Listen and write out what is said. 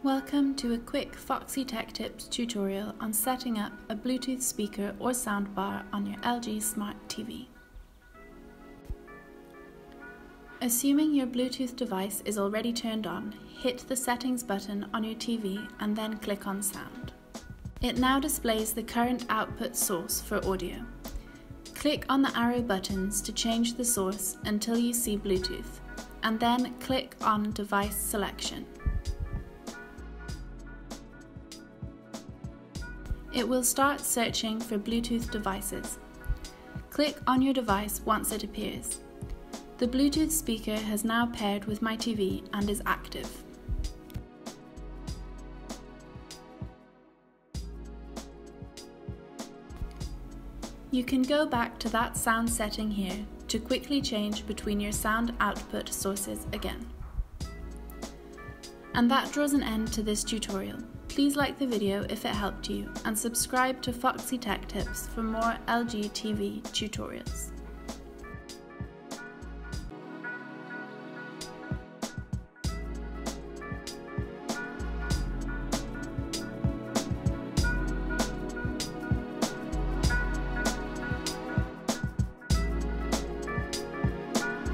Welcome to a quick Foxy Tech Tips tutorial on setting up a Bluetooth speaker or soundbar on your LG Smart TV. Assuming your Bluetooth device is already turned on, hit the settings button on your TV and then click on sound. It now displays the current output source for audio. Click on the arrow buttons to change the source until you see Bluetooth, and then click on device selection. It will start searching for Bluetooth devices. Click on your device once it appears. The Bluetooth speaker has now paired with my TV and is active. You can go back to that sound setting here to quickly change between your sound output sources again. And that draws an end to this tutorial. Please like the video if it helped you and subscribe to Foxy Tech Tips for more LG TV tutorials.